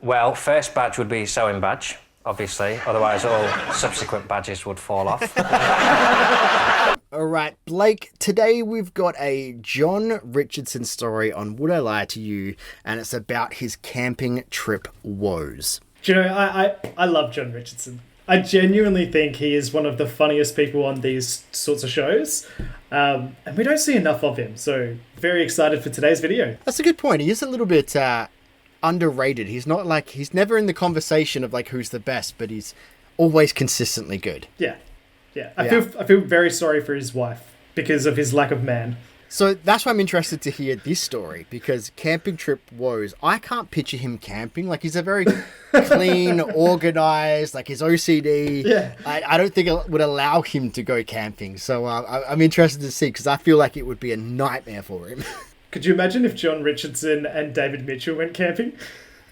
Well, first badge would be sewing badge, obviously. Otherwise, all subsequent badges would fall off. All right, Blake, today we've got a Jon Richardson story on Would I Lie to You, and it's about his camping trip woes. Do you know, I love Jon Richardson. I genuinely think he is one of the funniest people on these sorts of shows. And we don't see enough of him, so very excited for today's video. That's a good point. He is a little bit underrated. He's never in the conversation of like who's the best, but he's always consistently good. Yeah. I feel very sorry for his wife because of his lack of man. So that's why I'm interested to hear this story, because camping trip woes, I can't picture him camping. Like, he's a very clean, organized, like his OCD. Yeah. I don't think it would allow him to go camping. So I'm interested to see, because I feel like it would be a nightmare for him. Could you imagine if Jon Richardson and David Mitchell went camping?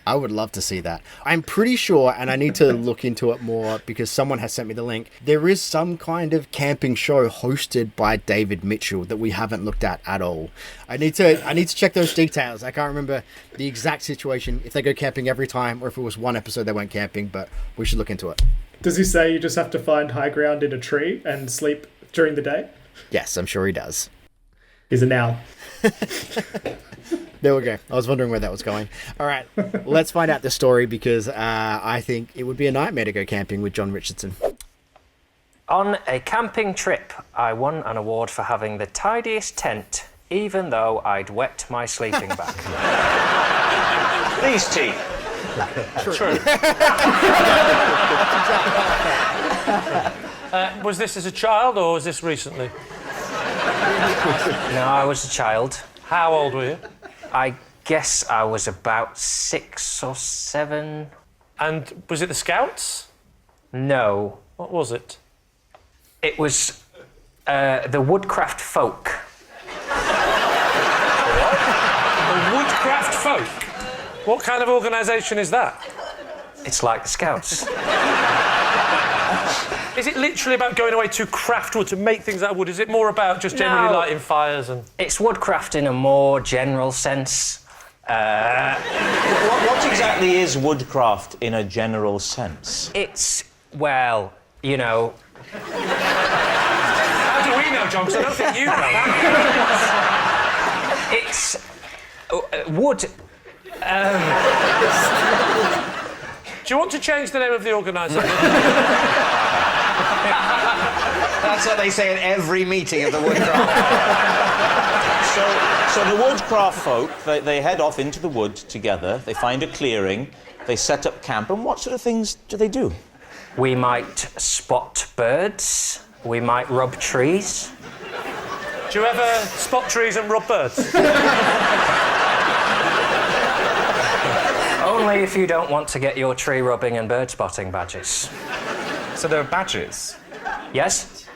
I would love to see that. I'm pretty sure, and I need to look into it more because someone has sent me the link, there is some kind of camping show hosted by David Mitchell that we haven't looked at all. I need to check those details. I can't remember the exact situation, if they go camping every time or if it was one episode they went camping, but we should look into it. Does he say you just have to find high ground in a tree and sleep during the day? Yes, I'm sure he does. He's an owl. There we go. I was wondering where that was going. All right, let's find out the story, because I think it would be a nightmare to go camping with Jon Richardson. On a camping trip, I won an award for having the tidiest tent, even though I'd wet my sleeping bag. These teeth. True. Was this as a child or was this recently? No, I was a child. How old were you? I guess I was about 6 or 7. And was it the Scouts? No. What was it? It was the Woodcraft Folk. What? The Woodcraft Folk? What kind of organisation is that? It's like the Scouts. Is it literally about going away to craft wood, to make things out of wood? Is it more about just generally lighting fires and... It's woodcraft in a more general sense. What exactly is woodcraft in a general sense? It's, well, you know... How do we know, John? Because I don't think you know. It's... wood... Do you want to change the name of the organisation? That's what they say at every meeting of the Woodcraft. So the woodcraft folk, they head off into the wood together, they find a clearing, they set up camp, and what sort of things do they do? We might spot birds. We might rub trees. Do you ever spot trees and rub birds? Only if you don't want to get your tree rubbing and bird spotting badges. So there are badges? Yes?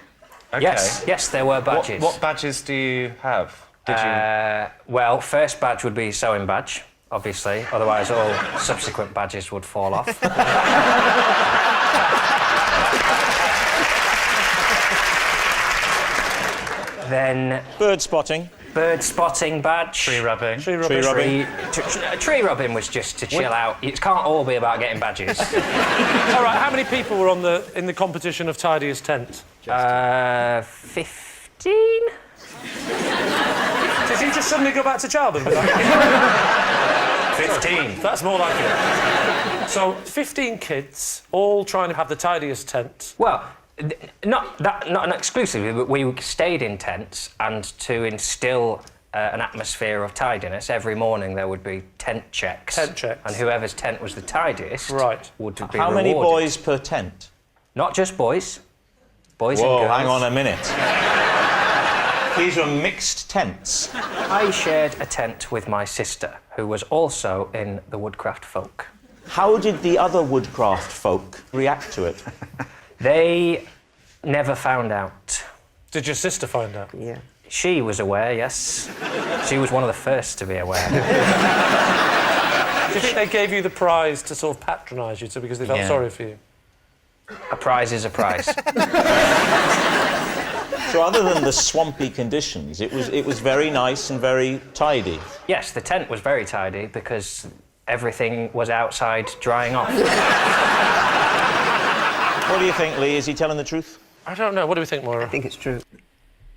Okay. Yes, there were badges. What badges do you have? Well, first badge would be sewing badge, obviously. Otherwise, all subsequent badges would fall off. Then... Bird spotting. Bird spotting badge. Tree rubbing. Tree rubbing. Tree rubbing was just to chill out. It can't all be about getting badges. All right, how many people were in the competition of tidiest tent? 15? Did you just suddenly go back to childhood with that? 15. That's more like it. So, 15 kids, all trying to have the tidiest tent. Well, not exclusively, but we stayed in tents, and to instill an atmosphere of tidiness, every morning there would be tent checks. Tent checks. And whoever's tent was the tidiest would be How rewarded. many boys per tent? Not just boys. Boys and Whoa, girls. hang on a minute. These were mixed tents. I shared a tent with my sister, who was also in the Woodcraft Folk. How did the other woodcraft folk react to it? They never found out. Did your sister find out? Yeah. She was aware, yes. She was one of the first to be aware. Do you think they gave you the prize to sort of patronise you because they felt sorry for you? A prize is a prize. So other than the swampy conditions, it was very nice and very tidy. Yes, the tent was very tidy because everything was outside drying off. What do you think, Lee? Is he telling the truth? I don't know. What do we think, Moira? I think it's true.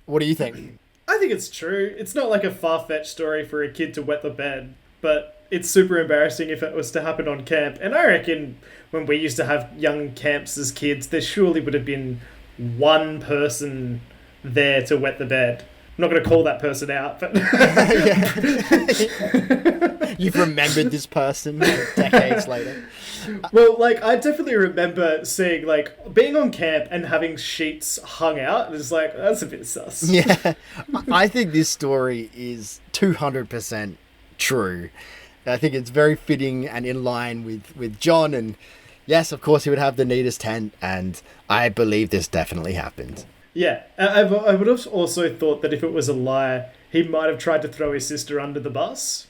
What do you think? I think it's true. It's not like a far-fetched story for a kid to wet the bed, but it's super embarrassing if it was to happen on camp. And I reckon when we used to have young camps as kids, there surely would have been one person there to wet the bed. I'm not going to call that person out, but... You've remembered this person decades later. Well, like, I definitely remember seeing, like, being on camp and having sheets hung out. And it's like, that's a bit sus. Yeah. I think this story is 200% true. I think it's very fitting and in line with Jon. And yes, of course, he would have the neatest tent. And I believe this definitely happened. Yeah. I would have also thought that if it was a lie, he might have tried to throw his sister under the bus.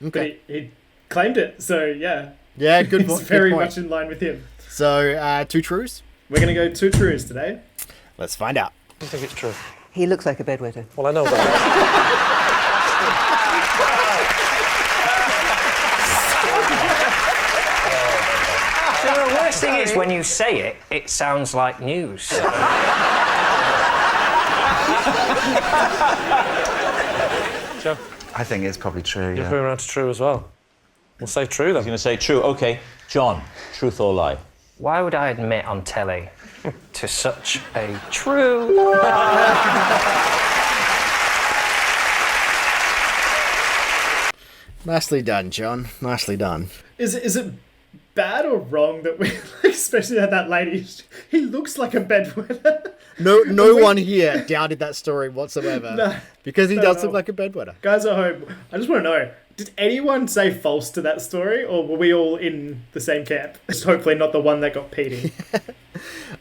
Okay. But he claimed it. So, yeah. Yeah, good point. It's very good point. much in line with him. So, 2 truths? We're going to go 2 truths today. Let's find out. I think it's true. He looks like a bedwetter. Well, I know that. The worst thing is when you say it, it sounds like news. Joe, I think it's probably true, you're yeah. going around to true as well. We'll say true He's then. going to say true. OK. Jon, truth or lie? Why would I admit on telly to such a true... Nicely done, Jon. Nicely done. Is it bad or wrong that we, like, especially had that lady, he looks like a bedwetter? No one here doubted that story whatsoever. No. Because he No, does no. look like a bedwetter. Guys at home, I just want to know, did anyone say false to that story, or were we all in the same camp? Just hopefully not the one that got peed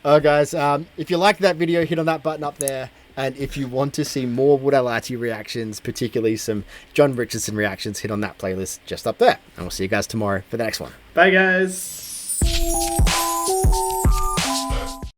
in. Guys, if you liked that video, hit on that button up there. And if you want to see more WILTY reactions, particularly some Jon Richardson reactions, hit on that playlist just up there. And we'll see you guys tomorrow for the next one. Bye, guys.